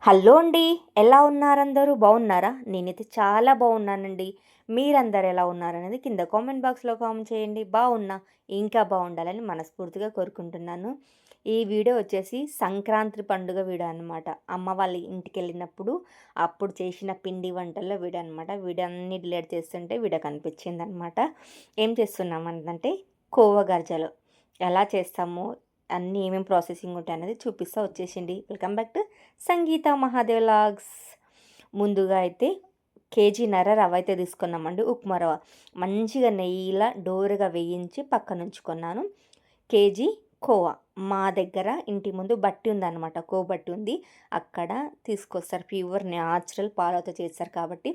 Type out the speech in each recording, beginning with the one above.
Hello అండి. ఎలా ఉన్నారందరూ? బాగున్నారా? నేనైతే చాలా బాగున్నానండి. మీరందరూ ఎలా ఉన్నారనేది కింద కామెంట్ బాక్స్‌లో కామెంట్ చేయండి. బాగున్నా, ఇంకా బాగుండాలని మనస్ఫూర్తిగా కోరుకుంటున్నాను. ఈ వీడియో వచ్చేసి సంక్రాంతి పండుగ వీడియో అనమాట. అమ్మ వాళ్ళ ఇంటికెళ్ళినప్పుడు అప్పుడు చేసిన పిండి వంటల్లో వీడియో అనమాట. వీడియో అన్నీ డిలీట్ చేస్తుంటే వీడియో కనిపించిందనమాట. ఏం చేస్తున్నామంటే కోవ గర్జలు ఎలా చేస్తామో అన్నీ ఏమేమి ప్రాసెసింగ్ ఉంటాయనేది చూపిస్తా వచ్చేసింది. Welcome back to Sangeetha Mahadev vlogs. ముందుగా అయితే కేజీన్నర రవ్వ అయితే తీసుకున్నామండి. ఉప్మా రవ్వ మంచిగా నెయ్యిలా డోరుగా వేయించి పక్కన ఉంచుకున్నాను. కేజీ కోవా మా దగ్గర ఇంటి ముందు బట్టి ఉందన్నమాట. బట్టి ఉంది, అక్కడ తీసుకొస్తారు. ప్యూర్ న్యాచురల్ పాలతో చేస్తారు కాబట్టి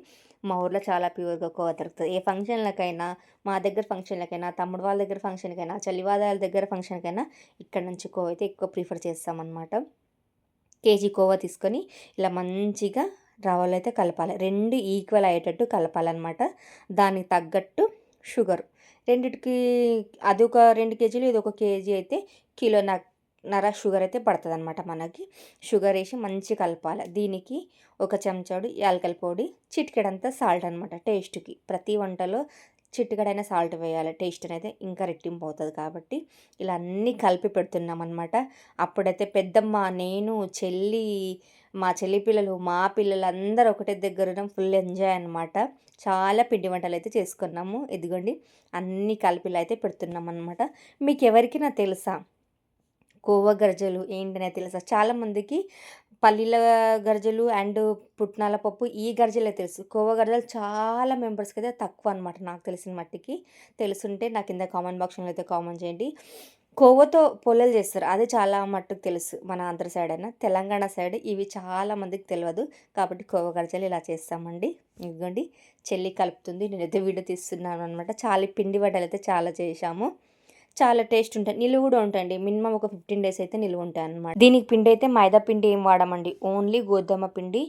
మా ఊర్లో చాలా ప్యూర్గా కోవా దొరుకుతుంది. ఏ ఫంక్షన్లకైనా, మా దగ్గర ఫంక్షన్లకైనా, తమ్ముడు వాళ్ళ దగ్గర ఫంక్షన్కైనా, చెల్లివాదాల దగ్గర ఫంక్షన్కైనా ఇక్కడ నుంచి కోవా అయితే ఎక్కువ ప్రిఫర్ చేస్తామన్నమాట. కేజీ కోవా తీసుకొని ఇలా మంచిగా రవ్వలో అయితే కలపాలి. రెండు ఈక్వల్ అయ్యేటట్టు కలపాలన్నమాట. దానికి తగ్గట్టు షుగర్ రెండిటికి, అది ఒక 2 కేజీలు, ఇది ఒక కేజీ అయితే కిలోన్నర షుగర్ అయితే పడుతుంది అనమాట. మనకి షుగర్ వేసి మంచి కలపాలి. దీనికి ఒక చెంచాడు యాలకల పొడి, చిటికెడంతా సాల్ట్ అనమాట. టేస్ట్కి ప్రతి వంటలో చిటికెడైనా సాల్ట్ వేయాలి. టేస్ట్ అనేది ఇంకా రెట్టింపు అవుతుంది కాబట్టి ఇలా అన్నీ కలిపి పెడుతున్నాం అనమాట. అప్పుడైతే పెద్దమ్మ, నేను, చెల్లి, మా చెల్లి పిల్లలు, మా పిల్లలు అందరూ ఒకటే దగ్గర ఫుల్ ఎంజాయ్ అనమాట. చాలా పిండి వంటలు అయితే చేసుకున్నాము. ఇదిగోండి అన్నీ కలిపిలా అయితే పెడుతున్నాం అనమాట. మీకు ఎవరికైనా తెలుసా కోవా గర్జలు ఏంటనే తెలుసా? చాలామందికి పల్లీల గర్జలు అండ్ పుట్నాల పప్పు ఈ గర్జలే తెలుసు. కోవా గర్జలు చాలా మెంబర్స్కి అయితే తక్కువ అనమాట. నాకు తెలిసిన మట్టికి తెలుసుంటే నా కింద కామెంట్ బాక్స్లో అయితే కామెంట్ చేయండి. కోవతో పొల్లలు చేస్తారు, అది చాలా మట్టుకు తెలుసు. మన ఆంధ్ర సైడ్ అయినా తెలంగాణ సైడ్ ఇవి చాలా మందికి తెలియదు కాబట్టి కోవా గర్జలు ఇలా చేస్తామండి. ఇదిగోండి చెల్లి కలుపుతుంది, నేనైతే వీడియో తీస్తున్నాను అనమాట. చాలా పిండి వంటలు అయితే చాలా చేశాము. చాలా టేస్ట్ ఉంటాయి, నిలువ కూడా ఉంటాయండి. మినిమం ఒక 15 డేస్ అయితే నిలువ ఉంటాయి అన్నమాట. దీనికి పిండి అయితే మైదా పిండి ఏం వాడమండి, ఓన్లీ గోధుమ పిండి.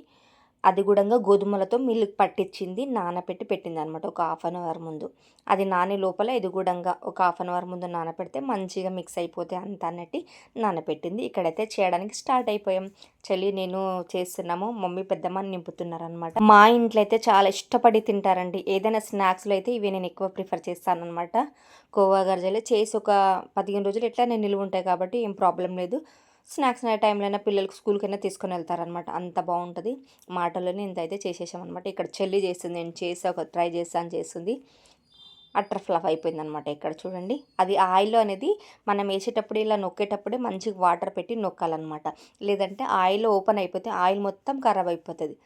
అది కూడా గోధుమలతో మిల్క్ పట్టించింది, నానబెట్టి పెట్టింది అనమాట ఒక 1/2 అవర్ ముందు. అది నానే లోపల ఇది కూడా ఒక 1/2 అవర్ ముందు నానబెడితే మంచిగా మిక్స్ అయిపోతే అంత అన్నట్టు నానబెట్టింది. ఇక్కడైతే చేయడానికి స్టార్ట్ అయిపోయాం. చెల్లి నేను చేస్తున్నాము, మమ్మీ పెద్దమ్మని నింపుతున్నారనమాట. మా ఇంట్లో అయితే చాలా ఇష్టపడి తింటారండి. ఏదైనా స్నాక్స్లో అయితే ఇవి నేను ఎక్కువ ప్రిఫర్ చేస్తాను అనమాట. కోవా గర్జలు చేసి ఒక 15 రోజులు ఎట్లా నేను నిలువ ఉంటాయి కాబట్టి ఏం ప్రాబ్లం లేదు. స్నాక్స్ టైంలో అయినా పిల్లలకు స్కూల్కైనా తీసుకొని వెళ్తారనమాట. అంత బాగుంటుంది. మాటల్లోనే ఇంత అయితే చేసేసామన్నమాట. ఇక్కడ చెల్లి చేస్తుంది, నేను చేసి ఒక ట్రై చేస్తాను చేస్తుంది. అట్టర్ ఫ్లఫ్ అయిపోయిందనమాట. ఇక్కడ చూడండి, అది ఆయిల్ అనేది మనం వేసేటప్పుడు ఇలా నొక్కేటప్పుడే మంచిగా వాటర్ పెట్టి నొక్కాలన్నమాట. లేదంటే ఆయిల్ ఓపెన్ అయిపోతే ఆయిల్ మొత్తం ఖరాబ్ అయిపోతుంది.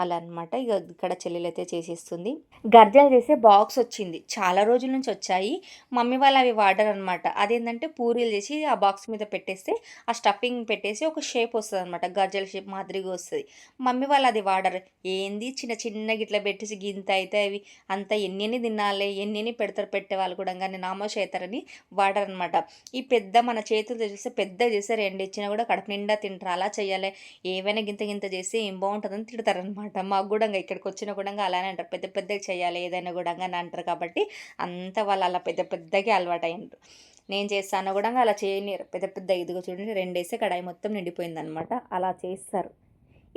అలా అనమాట. ఇక ఇక్కడ చెల్లెలైతే చేసేస్తుంది. గర్జలు చేసే బాక్స్ వచ్చింది, చాలా రోజుల నుంచి వచ్చాయి. మమ్మీ వాళ్ళు అవి వాడరు అనమాట. అదేంటంటే పూరీలు చేసి ఆ బాక్స్ మీద పెట్టేస్తే ఆ స్టఫింగ్ పెట్టేసి ఒక షేప్ వస్తుంది అనమాట, గర్జల షేప్ మాదిరిగా వస్తుంది. మమ్మీ వాళ్ళు అది వాడరు. ఏంది చిన్న చిన్న గిట్ల పెట్టేసి గింత అయితే అవి అంత ఎన్ని తినాలి, ఎన్ని పెడతారు, పెట్టే వాళ్ళు కూడా కానీ నామోష్ అవుతారని వాడరు అనమాట. ఈ పెద్ద మన చేతులతో చేస్తే పెద్ద చేస్తే 2 ఇచ్చినా కూడా కడుపు నిండా తింటారు. అలా చేయాలి, ఏవైనా గింత గింత చేస్తే ఏం బాగుంటుందని తిడతారనమాట. మాకు కూడా ఇక్కడికి వచ్చిన కూడా అలానే అంటారు, పెద్ద పెద్దగా చేయాలి ఏదైనా కూడా అని అంటారు. కాబట్టి అంత వాళ్ళు అలా పెద్ద పెద్దగా అలవాటు అయ్యారు. నేను చేస్తాను కూడా అలా చేయనిరు. పెద్ద పెద్ద ఇదిగో చూడండి, 2 వేస్తే కడాయి మొత్తం నిండిపోయిందనమాట. అలా చేస్తారు.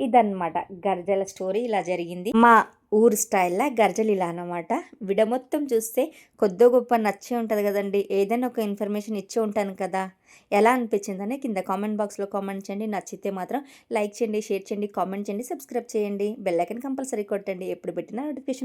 ఇదన్నమాట గర్జల స్టోరీ. ఇలా జరిగింది మా ఊరు స్టైల్లో. గర్జలు ఇలా అనమాట. విడ మొత్తం చూస్తే కొద్ది గొప్ప నచ్చే ఉంటుంది కదండి. ఏదైనా ఒక ఇన్ఫర్మేషన్ ఇచ్చి ఉంటాను కదా. ఎలా అనిపించిందని కింద కామెంట్ బాక్స్లో కామెంట్ చేయండి. నచ్చితే మాత్రం లైక్ చేయండి, షేర్ చేయండి, కామెంట్ చేయండి, సబ్స్క్రైబ్ చేయండి, బెల్ ఐకాన్ కంపల్సరీ కొట్టండి. ఎప్పుడు పెట్టినా నోటిఫికేషన్